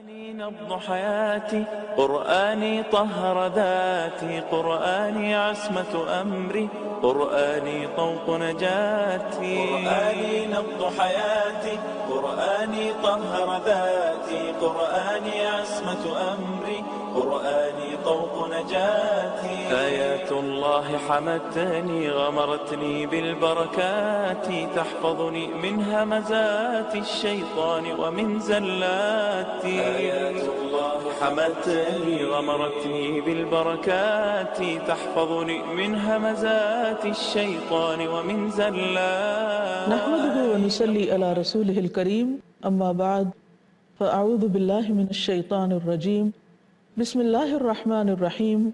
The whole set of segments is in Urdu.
قرآني نبض حياتي، قرآني طهر ذاتي، قرآني عصمة أمري، قرآني طوق نجاتي. قرآني نبض حياتي، قرآني طهر ذاتي، قرآني عصمة أمري، قرآني طوق نجاتي. آيات الله حمتني غمرتني بالبركات، تحفظني من همزات الشيطان ومن زلاتي. آيات الله حمتني غمرتني بالبركات، تحفظني من همزات الشيطان ومن زلاتي. نحمده ونصلي على رسوله الكريم، اما بعد فاعوذ بالله من الشيطان الرجيم. بسم الله الرحمن الرحيم.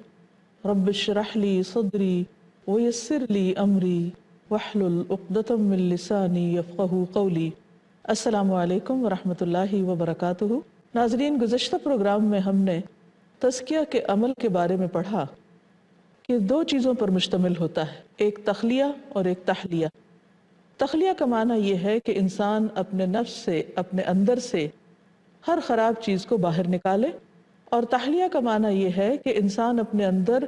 رب اشرح لي صدري ويسر لي امري واحلل عقدة من لساني يفقهوا قولي. السلام علیکم ورحمۃ اللہ وبرکاتہ. ناظرین، گزشتہ پروگرام میں ہم نے تزکیہ کے عمل کے بارے میں پڑھا کہ دو چیزوں پر مشتمل ہوتا ہے، ایک تخلیہ اور ایک تحلیہ. تخلیہ کا معنی یہ ہے کہ انسان اپنے نفس سے، اپنے اندر سے ہر خراب چیز کو باہر نکالے، اور تحلیہ کا معنی یہ ہے کہ انسان اپنے اندر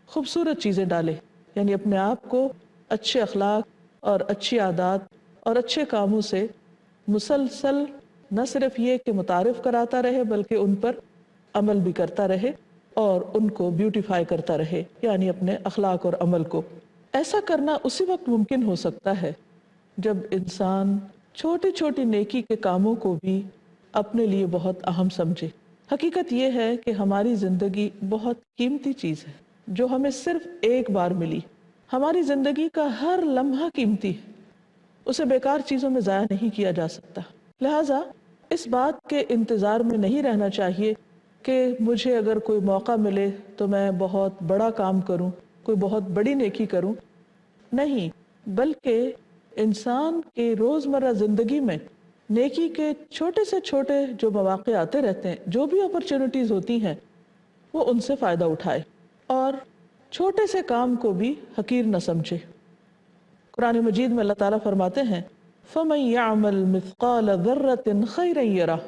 خوبصورت چیزیں ڈالے، یعنی اپنے آپ کو اچھے اخلاق اور اچھی عادات اور اچھے کاموں سے مسلسل نہ صرف یہ کہ متعارف کراتا رہے بلکہ ان پر عمل بھی کرتا رہے اور ان کو بیوٹیفائی کرتا رہے، یعنی اپنے اخلاق اور عمل کو. ایسا کرنا اسی وقت ممکن ہو سکتا ہے جب انسان چھوٹی چھوٹی نیکی کے کاموں کو بھی اپنے لیے بہت اہم سمجھے. حقیقت یہ ہے کہ ہماری زندگی بہت قیمتی چیز ہے جو ہمیں صرف ایک بار ملی. ہماری زندگی کا ہر لمحہ قیمتی ہے، اسے بیکار چیزوں میں ضائع نہیں کیا جا سکتا. لہٰذا اس بات کے انتظار میں نہیں رہنا چاہیے کہ مجھے اگر کوئی موقع ملے تو میں بہت بڑا کام کروں، کوئی بہت بڑی نیکی کروں. نہیں، بلکہ انسان کے روزمرہ زندگی میں نیکی کے چھوٹے سے چھوٹے جو مواقع آتے رہتے ہیں، جو بھی اپرچونٹیز ہوتی ہیں، وہ ان سے فائدہ اٹھائے اور چھوٹے سے کام کو بھی حقیر نہ سمجھے. قرآن مجید میں اللہ تعالیٰ فرماتے ہیں فَمَن يَعْمَلْ مِثْقَالَ ذَرَّةٍ خَيْرًا يَرَهُ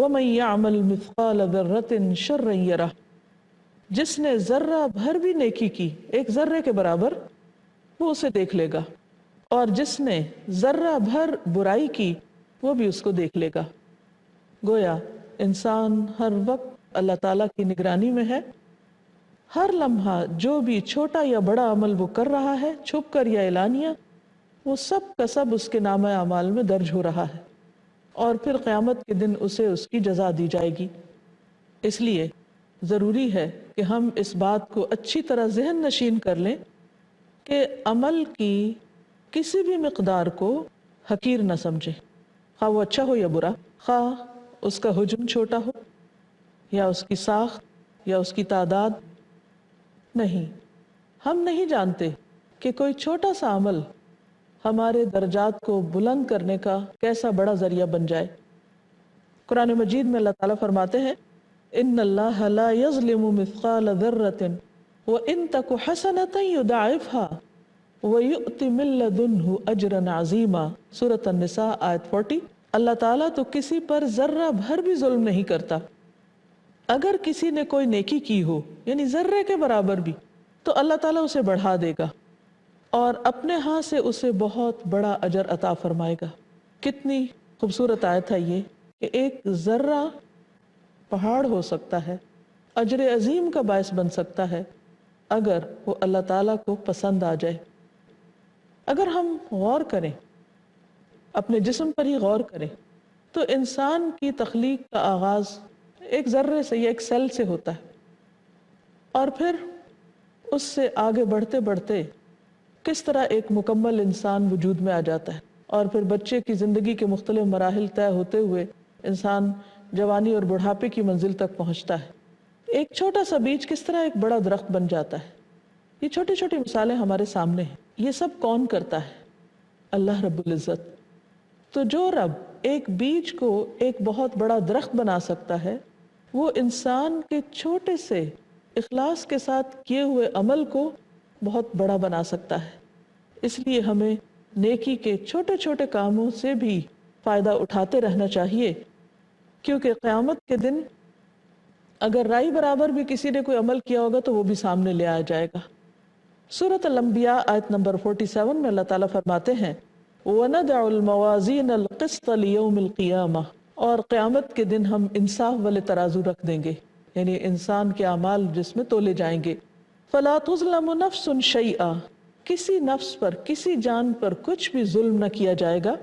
وَمَن يَعْمَلْ مِثْقَالَ ذَرَّةٍ شَرًّا يَرَهُ. جس نے ذرہ بھر بھی نیکی کی، ایک ذرے کے برابر، وہ اسے دیکھ لے گا، اور جس نے ذرہ بھر برائی کی وہ بھی اس کو دیکھ لے گا. گویا انسان ہر وقت اللہ تعالیٰ کی نگرانی میں ہے. ہر لمحہ جو بھی چھوٹا یا بڑا عمل وہ کر رہا ہے، چھپ کر یا اعلانیہ، وہ سب کا سب اس کے نامہ اعمال میں درج ہو رہا ہے، اور پھر قیامت کے دن اسے اس کی جزا دی جائے گی. اس لیے ضروری ہے کہ ہم اس بات کو اچھی طرح ذہن نشین کر لیں کہ عمل کی کسی بھی مقدار کو حقیر نہ سمجھیں، خواہ وہ اچھا ہو یا برا، خواہ اس کا حجم چھوٹا ہو یا اس کی ساخت یا اس کی تعداد. نہیں، ہم نہیں جانتے کہ کوئی چھوٹا سا عمل ہمارے درجات کو بلند کرنے کا کیسا بڑا ذریعہ بن جائے. قرآن مجید میں اللہ تعالیٰ فرماتے ہیں ان اللہ لا یظلم مثقال ذرۃ وان تک حسنۃ یضاعفها وَيُؤْتِ مِن لَّدُنْهُ أَجْرًا عَظِیمًا. سورۃ النساء آیت 40. اللہ تعالیٰ تو کسی پر ذرہ بھر بھی ظلم نہیں کرتا. اگر کسی نے کوئی نیکی کی ہو، یعنی ذرے کے برابر بھی، تو اللہ تعالیٰ اسے بڑھا دے گا اور اپنے ہاں سے اسے بہت بڑا اجر عطا فرمائے گا. کتنی خوبصورت آیت ہے یہ کہ ایک ذرہ پہاڑ ہو سکتا ہے، اجر عظیم کا باعث بن سکتا ہے اگر وہ اللہ تعالیٰ کو پسند آ جائے. اگر ہم غور کریں، اپنے جسم پر ہی غور کریں، تو انسان کی تخلیق کا آغاز ایک ذرے سے یا ایک سیل سے ہوتا ہے، اور پھر اس سے آگے بڑھتے بڑھتے کس طرح ایک مکمل انسان وجود میں آ جاتا ہے، اور پھر بچے کی زندگی کے مختلف مراحل طے ہوتے ہوئے انسان جوانی اور بڑھاپے کی منزل تک پہنچتا ہے. ایک چھوٹا سا بیج کس طرح ایک بڑا درخت بن جاتا ہے. یہ چھوٹی چھوٹی مثالیں ہمارے سامنے ہیں. یہ سب کون کرتا ہے؟ اللہ رب العزت. تو جو رب ایک بیج کو ایک بہت بڑا درخت بنا سکتا ہے، وہ انسان کے چھوٹے سے اخلاص کے ساتھ کیے ہوئے عمل کو بہت بڑا بنا سکتا ہے. اس لیے ہمیں نیکی کے چھوٹے چھوٹے کاموں سے بھی فائدہ اٹھاتے رہنا چاہیے، کیونکہ قیامت کے دن اگر رائی برابر بھی کسی نے کوئی عمل کیا ہوگا تو وہ بھی سامنے لے آیا جائے گا۔ سورۃ الانبیاء آیت نمبر 47 میں اللہ تعالیٰ فرماتے ہیں وَنَدَعُ الْمَوَازِينَ الْقِسْطَ لِيَوْمِ الْقِيَامَةِ، اور قیامت کے دن ہم انصاف والے ترازو رکھ دیں گے، یعنی انسان کے اعمال جس میں تولے جائیں گے۔ فَلَا تُظْلَمُ نَفْسٌ شَيْئًا، کسی نفس پر، کسی جان پر کچھ بھی ظلم نہ کیا جائے گا۔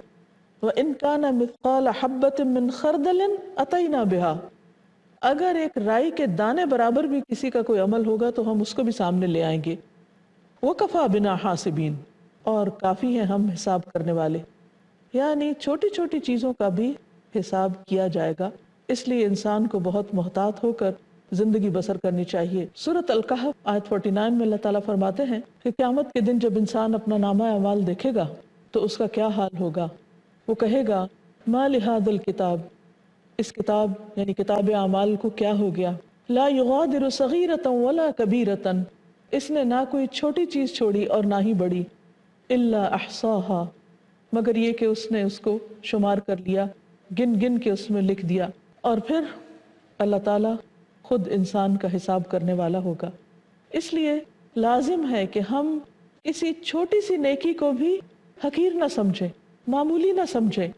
وَإِن كَانَ مِثْقَالَ حَبَّةٍ مِّنْ خَرْدَلٍ أَتَيْنَا بِهَا، اگر ایک رائی کے دانے برابر بھی کسی کا کوئی عمل ہوگا تو ہم اس کو بھی سامنے لے آئیں گے۔ وَكَفَى بِنَا حَاسِبِينَ، اور کافی ہیں ہم حساب کرنے والے، یعنی چھوٹی چھوٹی چیزوں کا بھی حساب کیا جائے گا، اس لیے انسان کو بہت محتاط ہو کر زندگی بسر کرنی چاہیے۔ سورۃ الکہف آیت 49 میں اللہ تعالیٰ فرماتے ہیں کہ قیامت کے دن جب انسان اپنا نامہ اعمال دیکھے گا تو اس کا کیا حال ہوگا، وہ کہے گا ما لہذا الکتاب، اس کتاب یعنی کتاب اعمال کو کیا ہو گیا، لا یغادر صغیرۃ ولا کبیرۃ، اس نے نہ کوئی چھوٹی چیز چھوڑی اور نہ ہی بڑی، الا احصاها، مگر یہ کہ اس نے اس کو شمار کر لیا، گن گن کے اس میں لکھ دیا۔ اور پھر اللہ تعالیٰ خود انسان کا حساب کرنے والا ہوگا۔ اس لیے لازم ہے کہ ہم کسی چھوٹی سی نیکی کو بھی حقیر نہ سمجھیں، معمولی نہ سمجھیں،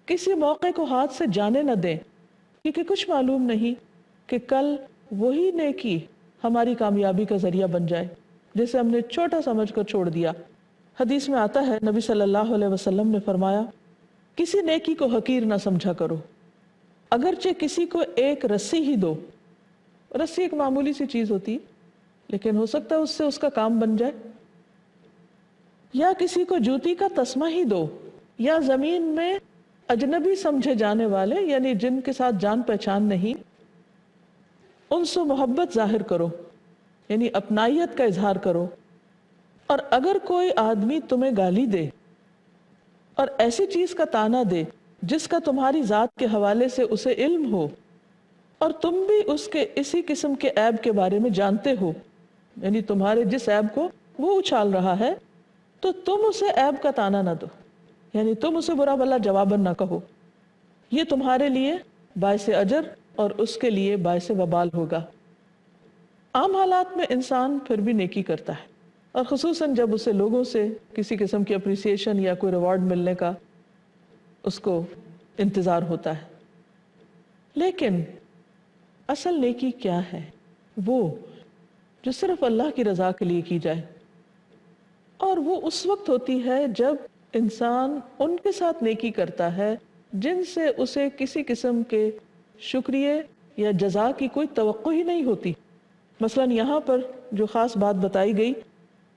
کسی موقع کو ہاتھ سے جانے نہ دیں، کیونکہ کچھ معلوم نہیں کہ کل وہی نیکی ہماری کامیابی کا ذریعہ بن جائے جسے ہم نے چھوٹا سمجھ کر چھوڑ دیا۔ حدیث میں آتا ہے نبی صلی اللہ علیہ وسلم نے فرمایا کسی نیکی کو حقیر نہ سمجھا کرو، اگرچہ کسی کو ایک رسی ہی دو، رسی ایک معمولی سی چیز ہوتی لیکن ہو سکتا ہے اس سے اس کا کام بن جائے، یا کسی کو جوتی کا تسمہ ہی دو، یا زمین میں اجنبی سمجھے جانے والے یعنی جن کے ساتھ جان پہچان نہیں ان سے محبت ظاہر کرو، یعنی اپنائیت کا اظہار کرو۔ اور اگر کوئی آدمی تمہیں گالی دے اور ایسی چیز کا طعنہ دے جس کا تمہاری ذات کے حوالے سے اسے علم ہو اور تم بھی اس کے اسی قسم کے عیب کے بارے میں جانتے ہو، یعنی تمہارے جس عیب کو وہ اچھال رہا ہے تو تم اسے عیب کا طعنہ نہ دو، یعنی تم اسے برا بھلا جواباً نہ کہو، یہ تمہارے لیے باعث اجر اور اس کے لیے باعث وبال ہوگا۔ عام حالات میں انسان پھر بھی نیکی کرتا ہے، اور خصوصاً جب اسے لوگوں سے کسی قسم کی اپریسیشن یا کوئی ریوارڈ ملنے کا اس کو انتظار ہوتا ہے، لیکن اصل نیکی کیا ہے؟ وہ جو صرف اللہ کی رضا کے لیے کی جائے، اور وہ اس وقت ہوتی ہے جب انسان ان کے ساتھ نیکی کرتا ہے جن سے اسے کسی قسم کے شکریہ یا جزا کی کوئی توقع ہی نہیں ہوتی۔ مثلا یہاں پر جو خاص بات بتائی گئی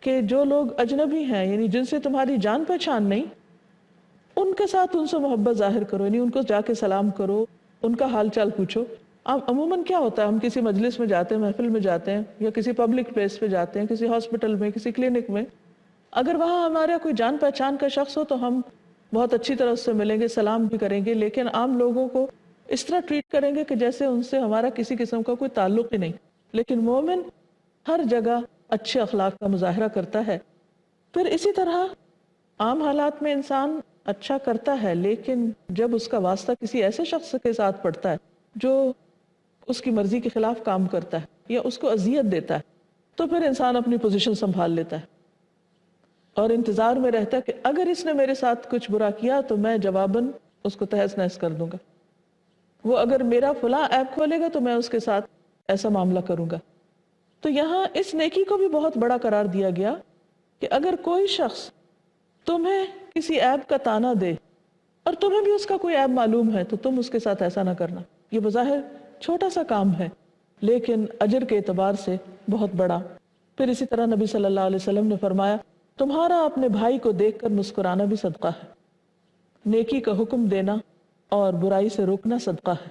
کہ جو لوگ اجنبی ہیں یعنی جن سے تمہاری جان پہچان نہیں، ان کے ساتھ ان سے محبت ظاہر کرو، یعنی ان کو جا کے سلام کرو، ان کا حال چال پوچھو۔ عموماً کیا ہوتا ہے، ہم کسی مجلس میں جاتے ہیں، محفل میں جاتے ہیں، یا کسی پبلک پلیس پہ جاتے ہیں، کسی ہاسپٹل میں، کسی کلینک میں، اگر وہاں ہمارا کوئی جان پہچان کا شخص ہو تو ہم بہت اچھی طرح اس سے ملیں گے، سلام بھی کریں گے، لیکن عام لوگوں کو اس طرح ٹریٹ کریں گے کہ جیسے ان سے ہمارا کسی قسم کا کوئی تعلق ہی نہیں۔ لیکن مومن ہر جگہ اچھے اخلاق کا مظاہرہ کرتا ہے۔ پھر اسی طرح عام حالات میں انسان اچھا کرتا ہے، لیکن جب اس کا واسطہ کسی ایسے شخص کے ساتھ پڑتا ہے جو اس کی مرضی کے خلاف کام کرتا ہے یا اس کو اذیت دیتا ہے، تو پھر انسان اپنی پوزیشن سنبھال لیتا ہے اور انتظار میں رہتا ہے کہ اگر اس نے میرے ساتھ کچھ برا کیا تو میں جواباً اس کو تہس نہس کر دوں گا، وہ اگر میرا فلاں ایپ کھولے گا تو میں اس کے ساتھ ایسا معاملہ کروں گا۔ تو یہاں اس نیکی کو بھی بہت بڑا قرار دیا گیا کہ اگر کوئی شخص تمہیں کسی ایپ کا طعنہ دے اور تمہیں بھی اس کا کوئی عیب معلوم ہے تو تم اس کے ساتھ ایسا نہ کرنا۔ یہ بظاہر چھوٹا سا کام ہے لیکن اجر کے اعتبار سے بہت بڑا۔ پھر اسی طرح نبی صلی اللہ علیہ وسلم نے فرمایا تمہارا اپنے بھائی کو دیکھ کر مسکرانا بھی صدقہ ہے، نیکی کا حکم دینا اور برائی سے روکنا صدقہ ہے،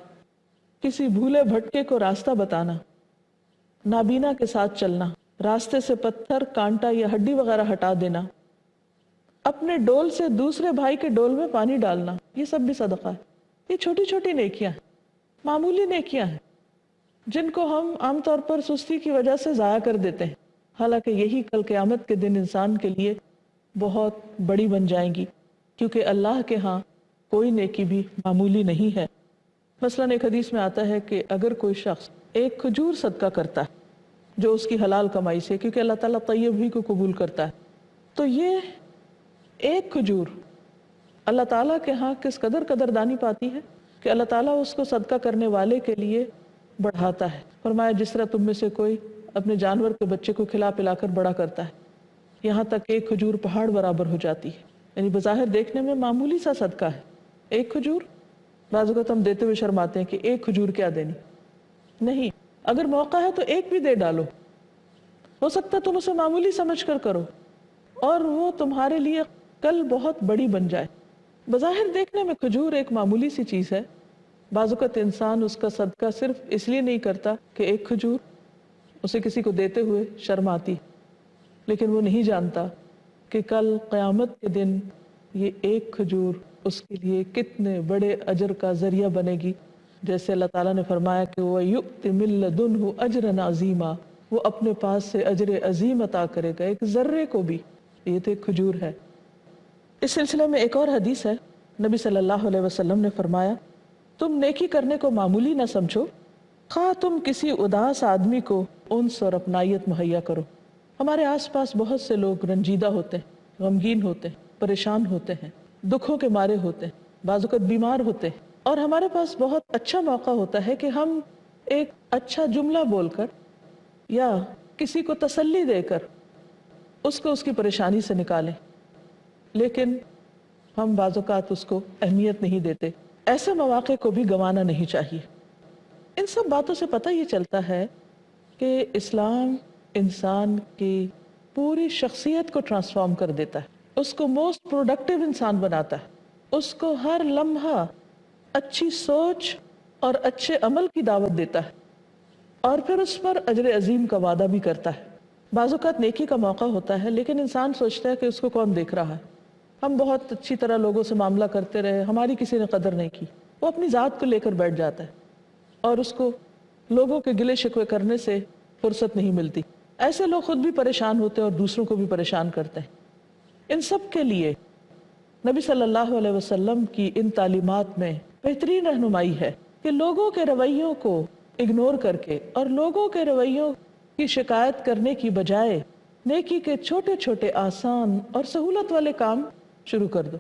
کسی بھولے بھٹکے کو راستہ بتانا، نابینا کے ساتھ چلنا، راستے سے پتھر، کانٹا یا ہڈی وغیرہ ہٹا دینا، اپنے ڈول سے دوسرے بھائی کے ڈول میں پانی ڈالنا، یہ سب بھی صدقہ ہے۔ یہ چھوٹی چھوٹی نیکیاں ہیں، معمولی نیکیاں ہیں جن کو ہم عام طور پر سستی کی وجہ سے ضائع کر دیتے ہیں، حالانکہ یہی کل قیامت کے دن انسان کے لیے بہت بڑی بن جائیں گی، کیونکہ اللہ کے ہاں کوئی نیکی بھی معمولی نہیں ہے۔ مثلاً ایک حدیث میں آتا ہے کہ اگر کوئی شخص ایک کھجور صدقہ کرتا ہے جو اس کی حلال کمائی سے، کیونکہ اللہ تعالیٰ طیب ہی کو قبول کرتا ہے، تو یہ ایک کھجور اللہ تعالیٰ کے ہاں کس قدر قدردانی پاتی ہے کہ اللہ تعالیٰ اس کو صدقہ کرنے والے کے لیے بڑھاتا ہے۔ فرمایا جس طرح تم میں سے کوئی اپنے جانور کے بچے کو کھلا پلا کر بڑا کرتا ہے، یہاں تک کہ ایک کھجور پہاڑ برابر ہو جاتی ہے۔ یعنی بظاہر دیکھنے میں معمولی سا صدقہ ہے، ایک کھجور۔ بعض اوقات ہم دیتے ہوئے شرماتے ہیں کہ ایک کھجور کیا دینی، نہیں، اگر موقع ہے تو ایک بھی دے ڈالو، ہو سکتا ہے تم اسے معمولی سمجھ کر کرو اور وہ تمہارے لیے کل بہت بڑی بن جائے۔ بظاہر دیکھنے میں کھجور ایک معمولی سی چیز ہے، بعض اوقات انسان اس کا صدقہ صرف اس لیے نہیں کرتا کہ ایک کھجور، اسے کسی کو دیتے ہوئے شرم آتی، لیکن وہ نہیں جانتا کہ کل قیامت کے دن یہ ایک کھجور اس کے لیے کتنے بڑے اجر کا ذریعہ بنے گی۔ جیسے اللہ تعالیٰ نے فرمایا کہ وَيُؤْتِ مِن لَّدُنْهُ أَجْرًا عَظِيمًا، وہ اپنے پاس سے اجر عظیم عطا کرے گا، ایک ذرے کو بھی۔ یہ تو ایک کھجور ہے۔ اس سلسلے میں ایک اور حدیث ہے، نبی صلی اللہ علیہ وسلم نے فرمایا تم نیکی کرنے کو معمولی نہ سمجھو، خواہ تم کسی اداس آدمی کو انس اور اپنائیت مہیا کرو۔ ہمارے آس پاس بہت سے لوگ رنجیدہ ہوتے ہیں، غمگین ہوتے ہیں، پریشان ہوتے ہیں، دکھوں کے مارے ہوتے ہیں، بعض اوقات بیمار ہوتے ہیں، اور ہمارے پاس بہت اچھا موقع ہوتا ہے کہ ہم ایک اچھا جملہ بول کر یا کسی کو تسلی دے کر اس کو اس کی پریشانی سے نکالیں، لیکن ہم بعض اوقات اس کو اہمیت نہیں دیتے۔ ایسے مواقع کو بھی گنوانا نہیں چاہیے۔ ان سب باتوں سے پتہ یہ چلتا ہے کہ اسلام انسان کی پوری شخصیت کو ٹرانسفارم کر دیتا ہے، اس کو موسٹ پروڈکٹیو انسان بناتا ہے، اس کو ہر لمحہ اچھی سوچ اور اچھے عمل کی دعوت دیتا ہے، اور پھر اس پر اجر عظیم کا وعدہ بھی کرتا ہے۔ بعض اوقات نیکی کا موقع ہوتا ہے لیکن انسان سوچتا ہے کہ اس کو کون دیکھ رہا ہے، ہم بہت اچھی طرح لوگوں سے معاملہ کرتے رہے، ہماری کسی نے قدر نہیں کی، وہ اپنی ذات کو لے کر بیٹھ جاتا ہے اور اس کو لوگوں کے گلے شکوے کرنے سے فرصت نہیں ملتی۔ ایسے لوگ خود بھی پریشان ہوتے ہیں اور دوسروں کو بھی پریشان کرتے ہیں۔ ان سب کے لیے نبی صلی اللہ علیہ وسلم کی ان تعلیمات میں بہترین رہنمائی ہے کہ لوگوں کے رویوں کو اگنور کر کے اور لوگوں کے رویوں کی شکایت کرنے کی بجائے نیکی کے چھوٹے چھوٹے آسان اور سہولت والے کام شروع کر دو۔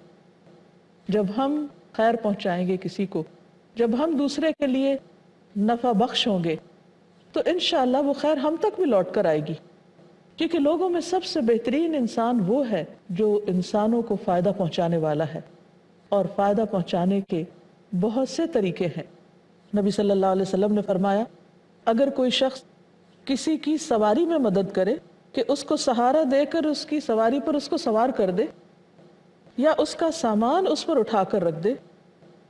جب ہم خیر پہنچائیں گے کسی کو، جب ہم دوسرے کے لیے نفع بخش ہوں گے، تو انشاءاللہ وہ خیر ہم تک بھی لوٹ کر آئے گی، کیونکہ لوگوں میں سب سے بہترین انسان وہ ہے جو انسانوں کو فائدہ پہنچانے والا ہے، اور فائدہ پہنچانے کے بہت سے طریقے ہیں۔ نبی صلی اللہ علیہ وسلم نے فرمایا اگر کوئی شخص کسی کی سواری میں مدد کرے کہ اس کو سہارا دے کر اس کی سواری پر اس کو سوار کر دے، یا اس کا سامان اس پر اٹھا کر رکھ دے،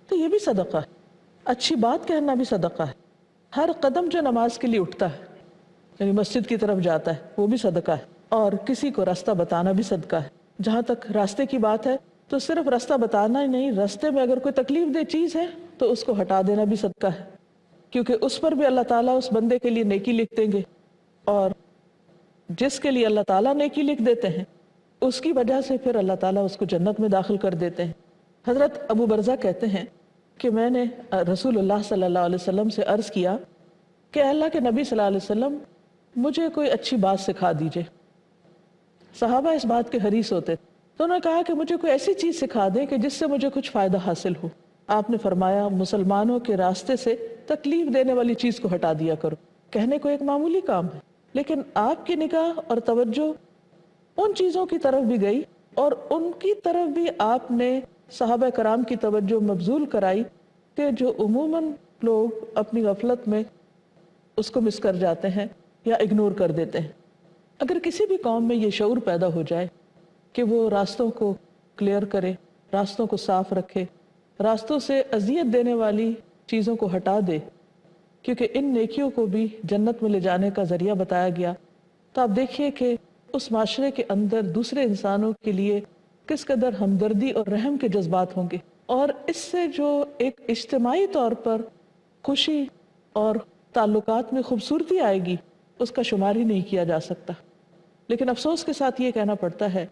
تو یہ بھی صدقہ ہے۔ اچھی بات کہنا بھی صدقہ ہے۔ ہر قدم جو نماز کے لیے اٹھتا ہے، یعنی مسجد کی طرف جاتا ہے، وہ بھی صدقہ ہے، اور کسی کو راستہ بتانا بھی صدقہ ہے۔ جہاں تک راستے کی بات ہے تو صرف راستہ بتانا ہی نہیں، راستے میں اگر کوئی تکلیف دہ چیز ہے تو اس کو ہٹا دینا بھی صدقہ ہے، کیونکہ اس پر بھی اللہ تعالیٰ اس بندے کے لیے نیکی لکھ دیں گے، اور جس کے لیے اللہ تعالیٰ نیکی لکھ دیتے ہیں اس کی وجہ سے پھر اللہ تعالیٰ اس کو جنت میں داخل کر دیتے ہیں۔ حضرت ابو برزہ کہتے ہیں کہ میں نے رسول اللہ صلی اللہ علیہ وسلم سے عرض کیا کہ اللہ کے نبی صلی اللہ علیہ وسلم مجھے کوئی اچھی بات سکھا دیجئے۔ صحابہ اس بات کے حریص ہوتے تو انہوں نے کہا کہ مجھے کوئی ایسی چیز سکھا دیں کہ جس سے مجھے کچھ فائدہ حاصل ہو۔ آپ نے فرمایا مسلمانوں کے راستے سے تکلیف دینے والی چیز کو ہٹا دیا کرو۔ کہنے کو ایک معمولی کام ہے، لیکن آپ کی نگاہ اور توجہ ان چیزوں کی طرف بھی گئی، اور ان کی طرف بھی آپ نے صحابہ کرام کی توجہ مبذول کرائی کہ جو عموماً لوگ اپنی غفلت میں اس کو مس کر جاتے ہیں یا اگنور کر دیتے ہیں۔ اگر کسی بھی قوم میں یہ شعور پیدا ہو جائے کہ وہ راستوں کو کلیئر کرے، راستوں کو صاف رکھے، راستوں سے اذیت دینے والی چیزوں کو ہٹا دے، کیونکہ ان نیکیوں کو بھی جنت میں لے جانے کا ذریعہ بتایا گیا، تو آپ دیکھیے کہ اس معاشرے کے اندر دوسرے انسانوں کے لیے کس قدر ہمدردی اور رحم کے جذبات ہوں گے، اور اس سے جو ایک اجتماعی طور پر خوشی اور تعلقات میں خوبصورتی آئے گی اس کا شمار ہی نہیں کیا جا سکتا۔ لیکن افسوس کے ساتھ یہ کہنا پڑتا ہے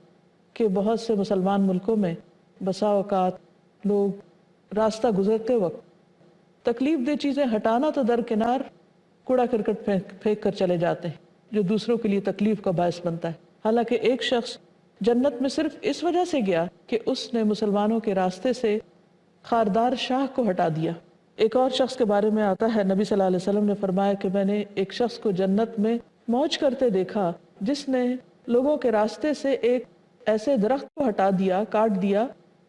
کہ بہت سے مسلمان ملکوں میں بسا اوقات لوگ راستہ گزرتے وقت تکلیف دہ چیزیں ہٹانا تو درکنار، کوڑا کرکٹ پھینک کر چلے جاتے ہیں جو دوسروں کے لیے تکلیف کا باعث بنتا ہے. حالانکہ ایک شخص جنت میں صرف اس وجہ سے گیا کہ اس نے مسلمانوں کے راستے سے خاردار شاہ کو ہٹا دیا. ایک اور شخص کے بارے میں آتا ہے، نبی صلی اللہ علیہ وسلم نے فرمایا کہ میں نے ایک شخص کو جنت میں موج کرتے دیکھا جس نے لوگوں کے راستے سے ایک ایسے درخت کو ہٹا دیا، کاٹ دیا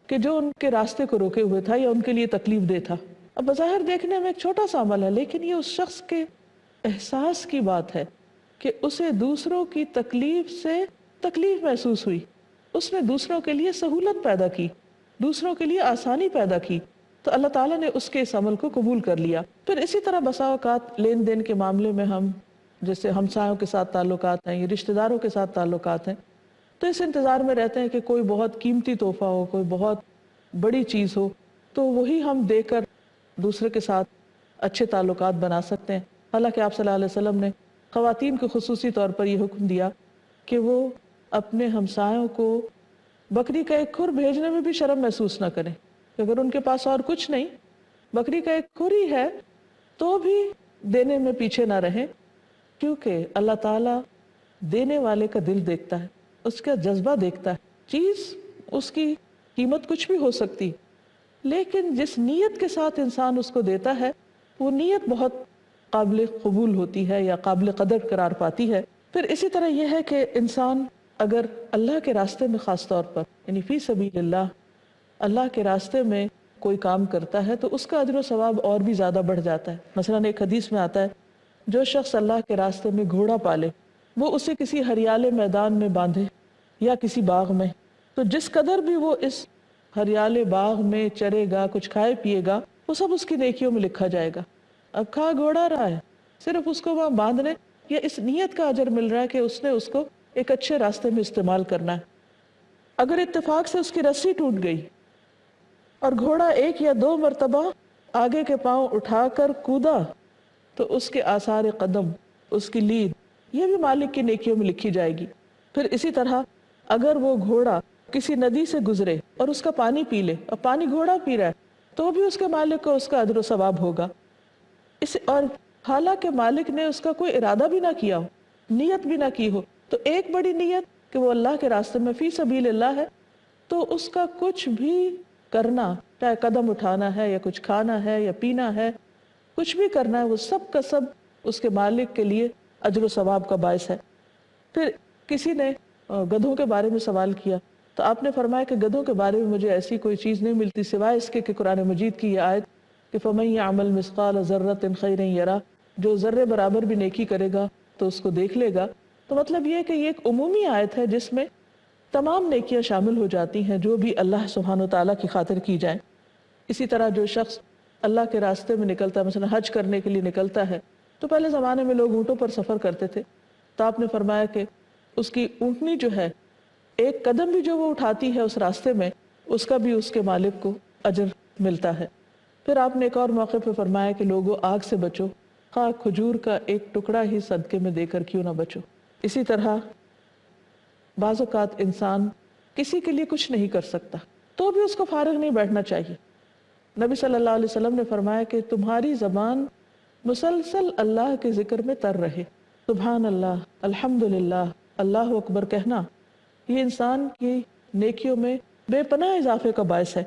کہ جو ان کے راستے کو روکے ہوئے تھا یا ان کے لیے تکلیف دہ تھا. اب بظاہر دیکھنے میں ایک چھوٹا سا عمل ہے، لیکن یہ اس شخص کے احساس کی بات ہے کہ اسے دوسروں کی تکلیف سے تکلیف محسوس ہوئی. اس نے دوسروں کے لیے سہولت پیدا کی، دوسروں کے لیے آسانی پیدا کی، تو اللہ تعالیٰ نے اس کے اس عمل کو قبول کر لیا. پھر اسی طرح بسا اوقات لین دین کے معاملے میں ہم جیسے ہمسایوں کے ساتھ تعلقات ہیں یا رشتہ داروں کے ساتھ تعلقات ہیں، تو اس انتظار میں رہتے ہیں کہ کوئی بہت قیمتی تحفہ ہو، کوئی بہت بڑی چیز ہو، تو وہی ہم دے کر دوسرے کے ساتھ اچھے تعلقات بنا سکتے ہیں. حالانکہ آپ صلی اللہ علیہ وسلم نے خواتین کو خصوصی طور پر یہ حکم دیا کہ وہ اپنے ہمسایوں کو بکری کا ایک کھر بھیجنے میں بھی شرم محسوس نہ کریں. اگر ان کے پاس اور کچھ نہیں، بکری کا ایک کھر ہی ہے، تو بھی دینے میں پیچھے نہ رہیں، کیونکہ اللہ تعالیٰ دینے والے کا دل دیکھتا ہے، اس کا جذبہ دیکھتا ہے. چیز اس کی قیمت کچھ بھی ہو سکتی، لیکن جس نیت کے ساتھ انسان اس کو دیتا ہے وہ نیت بہت قابل قبول ہوتی ہے یا قابل قدر قرار پاتی ہے. پھر اسی طرح یہ ہے کہ انسان اگر اللہ کے راستے میں خاص طور پر یعنی فی سبیل اللہ، اللہ کے راستے میں کوئی کام کرتا ہے تو اس کا اجر و ثواب اور بھی زیادہ بڑھ جاتا ہے. مثلاً ایک حدیث میں آتا ہے جو شخص اللہ کے راستے میں گھوڑا پالے، وہ اسے کسی ہریالے میدان میں باندھے یا کسی باغ میں، تو جس قدر بھی وہ اس ہریالے باغ میں چرے گا، کچھ کھائے پیے گا، وہ سب اس کی نیکیوں میں لکھا جائے گا. اب کھا گھوڑا رہا ہے، صرف اس کو وہاں باندھنے یا اس نیت کا اجر مل رہا ہے کہ اس نے اس کو ایک اچھے راستے میں استعمال کرنا ہے. اگر اتفاق سے اس کی رسی ٹوٹ گئی اور گھوڑا ایک یا دو مرتبہ آگے کے پاؤں اٹھا کر کودا، تو اس کے آثار قدم، اس کی لید، یہ بھی مالک کی نیکیوں میں لکھی جائے گی. پھر اسی طرح اگر وہ گھوڑا کسی ندی سے گزرے اور اس کا پانی پی لے، اور پانی گھوڑا پی رہا ہے، تو بھی اس کے مالک کو اس کا اجر و ثواب ہوگا. اور حالانکہ مالک نے اس کا کوئی ارادہ بھی نہ کیا ہو، نیت بھی نہ کی ہو، تو ایک بڑی نیت کہ وہ اللہ کے راستے میں فی سبیل اللہ ہے، تو اس کا کچھ بھی کرنا، چاہے قدم اٹھانا ہے یا کچھ کھانا ہے یا پینا ہے، کچھ بھی کرنا ہے، وہ سب کا سب اس کے مالک کے لیے اجر و ثواب کا باعث ہے. پھر کسی نے گدھوں کے بارے میں سوال کیا تو آپ نے فرمایا کہ گدھوں کے بارے میں مجھے ایسی کوئی چیز نہیں ملتی سوائے اس کے کہ قرآن مجید کی یہ آیت کہ فَمَن يَعْمَلْ مِثْقَالَ ذَرَّةٍ خَيْرًا يَرَهُ، جو ذرے برابر بھی نیکی کرے گا تو اس کو دیکھ لے گا. تو مطلب یہ کہ یہ ایک عمومی آیت ہے جس میں تمام نیکیاں شامل ہو جاتی ہیں جو بھی اللہ سبحانہ و تعالیٰ کی خاطر کی جائیں. اسی طرح جو شخص اللہ کے راستے میں نکلتا ہے، مثلا حج کرنے کے لیے نکلتا ہے، تو پہلے زمانے میں لوگ اونٹوں پر سفر کرتے تھے، تو آپ نے فرمایا کہ اس کی اونٹنی جو ہے، ایک قدم بھی جو وہ اٹھاتی ہے اس راستے میں، اس کا بھی اس کے مالک کو اجر ملتا ہے. پھر آپ نے ایک اور موقع پہ فرمایا کہ لوگوں آگ سے بچو، خواہ کھجور کا ایک ٹکڑا ہی صدقے میں دے کر کیوں نہ بچو. اسی طرح بعض اوقات انسان کسی کے لیے کچھ نہیں کر سکتا تو بھی اس کو فارغ نہیں بیٹھنا چاہیے. نبی صلی اللہ علیہ وسلم نے فرمایا کہ تمہاری زبان مسلسل اللہ کے ذکر میں تر رہے. سبحان اللہ، الحمدللہ، اللہ اکبر کہنا یہ انسان کی نیکیوں میں بے پناہ اضافے کا باعث ہے.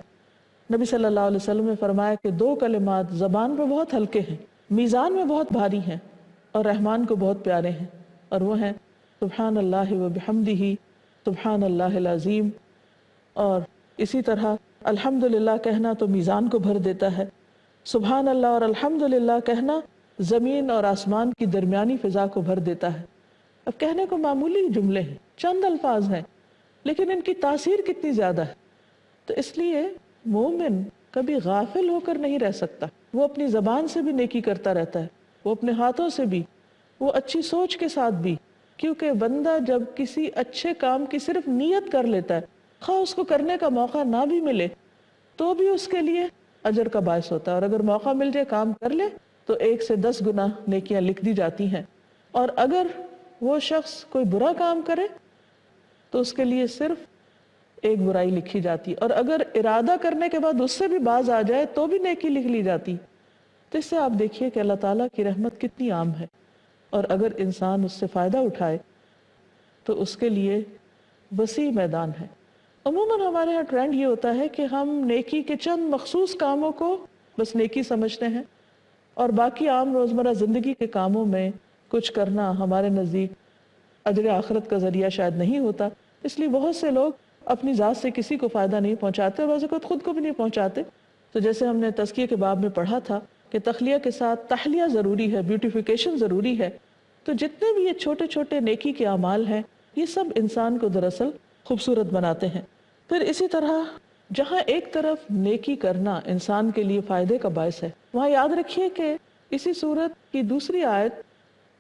نبی صلی اللہ علیہ وسلم نے فرمایا کہ دو کلمات زبان پہ بہت ہلکے ہیں، میزان میں بہت بھاری ہیں اور رحمان کو بہت پیارے ہیں، اور وہ ہیں سبحان اللہ و بحمدہ، سبحان اللہ العظیم. اور اسی طرح الحمدللہ کہنا تو میزان کو بھر دیتا ہے. سبحان اللہ اور الحمدللہ کہنا زمین اور آسمان کی درمیانی فضا کو بھر دیتا ہے. اب کہنے کو معمولی جملے ہیں، چند الفاظ ہیں، لیکن ان کی تاثیر کتنی زیادہ ہے. تو اس لیے مومن کبھی غافل ہو کر نہیں رہ سکتا، وہ اپنی زبان سے بھی نیکی کرتا رہتا ہے، وہ اپنے ہاتھوں سے بھی، وہ اچھی سوچ کے ساتھ بھی. کیونکہ بندہ جب کسی اچھے کام کی صرف نیت کر لیتا ہے، خواہ اس کو کرنے کا موقع نہ بھی ملے تو بھی اس کے لیے اجر کا باعث ہوتا ہے. اور اگر موقع مل جائے کام کر لے تو 1 سے 10 گنا نیکیاں لکھ دی جاتی ہیں. اور اگر وہ شخص کوئی برا کام کرے تو اس کے لیے صرف 1 برائی لکھی جاتی، اور اگر ارادہ کرنے کے بعد اس سے بھی باز آ جائے تو بھی نیکی لکھ لی جاتی. تو اس سے آپ دیکھیے کہ اللہ تعالیٰ کی رحمت کتنی عام ہے، اور اگر انسان اس سے فائدہ اٹھائے تو اس کے لیے وسیع میدان ہے۔ عموماً ہمارے یہاں ٹرینڈ یہ ہوتا ہے کہ ہم نیکی کے چند مخصوص کاموں کو بس نیکی سمجھتے ہیں، اور باقی عام روزمرہ زندگی کے کاموں میں کچھ کرنا ہمارے نزدیک اجر آخرت کا ذریعہ شاید نہیں ہوتا، اس لیے بہت سے لوگ اپنی ذات سے کسی کو فائدہ نہیں پہنچاتے، اور بعض اوقات خود کو بھی نہیں پہنچاتے۔ تو جیسے ہم نے تزکیہ کے باب میں پڑھا تھا کہ تخلیہ کے ساتھ تحلیہ ضروری ہے، بیوٹیفیکیشن ضروری ہے، تو جتنے بھی یہ چھوٹے چھوٹے نیکی کے اعمال ہیں یہ سب انسان کو دراصل خوبصورت بناتے ہیں۔ پھر اسی طرح جہاں ایک طرف نیکی کرنا انسان کے لیے فائدے کا باعث ہے، وہاں یاد رکھیے کہ اسی صورت کی دوسری آیت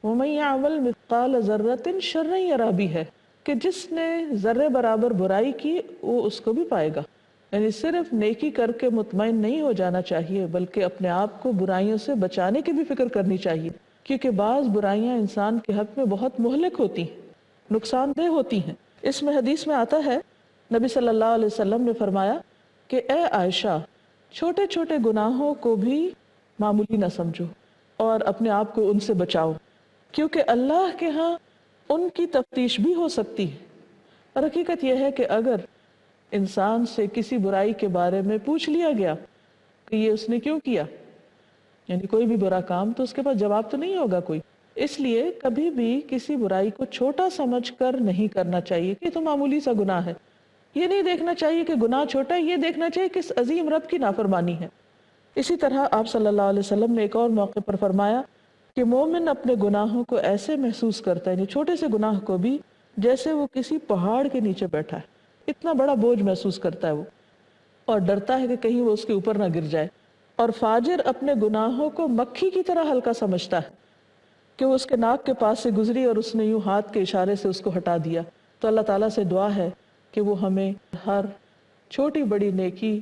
وَمَن يَعْمَلْ مِثْقَالَ ذَرَّةٍ شَرًّا يَرَهُ بھی ہے کہ جس نے ذرے برابر برائی کی وہ اس کو بھی پائے گا۔ یعنی صرف نیکی کر کے مطمئن نہیں ہو جانا چاہیے، بلکہ اپنے آپ کو برائیوں سے بچانے کی بھی فکر کرنی چاہیے، کیونکہ بعض برائیاں انسان کے حق میں بہت مہلک ہوتی ہیں، نقصان دہ ہوتی ہیں۔ اس میں حدیث میں آتا ہے، نبی صلی اللہ علیہ وسلم نے فرمایا کہ اے عائشہ، چھوٹے چھوٹے گناہوں کو بھی معمولی نہ سمجھو اور اپنے آپ کو ان سے بچاؤ، کیونکہ اللہ کے ہاں ان کی تفتیش بھی ہو سکتی ہے۔ اور حقیقت یہ ہے کہ اگر انسان سے کسی برائی کے بارے میں پوچھ لیا گیا کہ یہ اس نے کیوں کیا، یعنی کوئی بھی برا کام، تو اس کے پاس جواب تو نہیں ہوگا کوئی۔ اس لیے کبھی بھی کسی برائی کو چھوٹا سمجھ کر نہیں کرنا چاہیے کہ یہ تو معمولی سا گناہ ہے۔ یہ نہیں دیکھنا چاہیے کہ گناہ چھوٹا ہے، یہ دیکھنا چاہیے کہ اس عظیم رب کی نافرمانی ہے۔ اسی طرح آپ صلی اللہ علیہ وسلم نے ایک اور موقع پر فرمایا کہ مومن اپنے گناہوں کو ایسے محسوس کرتا ہے، یعنی چھوٹے سے گناہ کو بھی، جیسے وہ کسی پہاڑ کے نیچے بیٹھا ہے، اتنا بڑا بوجھ محسوس کرتا ہے وہ، اور ڈرتا ہے کہ کہیں وہ اس کے اوپر نہ گر جائے۔ اور فاجر اپنے گناہوں کو مکھی کی طرح ہلکا سمجھتا ہے کہ وہ اس کے ناک کے پاس سے گزری اور اس نے یوں ہاتھ کے اشارے سے اس کو ہٹا دیا۔ تو اللہ تعالیٰ سے دعا ہے کہ وہ ہمیں ہر چھوٹی بڑی نیکی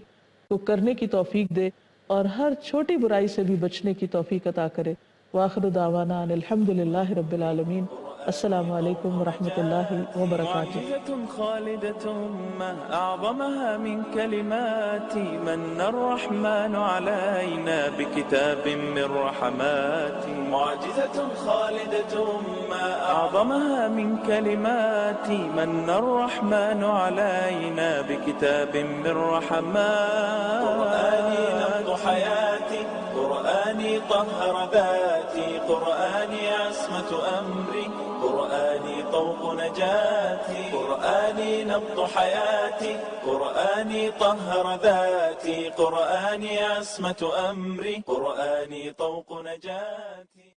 کو کرنے کی توفیق دے اور ہر چھوٹی برائی سے بھی بچنے کی توفیق عطا کرے۔ وآخر دعوانا ان الحمدللہ رب العالمین۔ السلام علیکم ورحمۃ اللہ وبرکاتہ۔ معجزة خالدة ما أعظمها من كلمات من الرحمن علينا بكتاب من رحمات معجزة خالدة ما أعظمها من كلمات من الرحمن علينا بكتاب من رحمات قرآني نبض حياتي قرآني طهر ذاتي قرآني عصمة أمري قرآني طوق نجاتي قرآني نبض حياتي قرآني طهر ذاتي قرآني عصمة أمري قرآني طوق نجاتي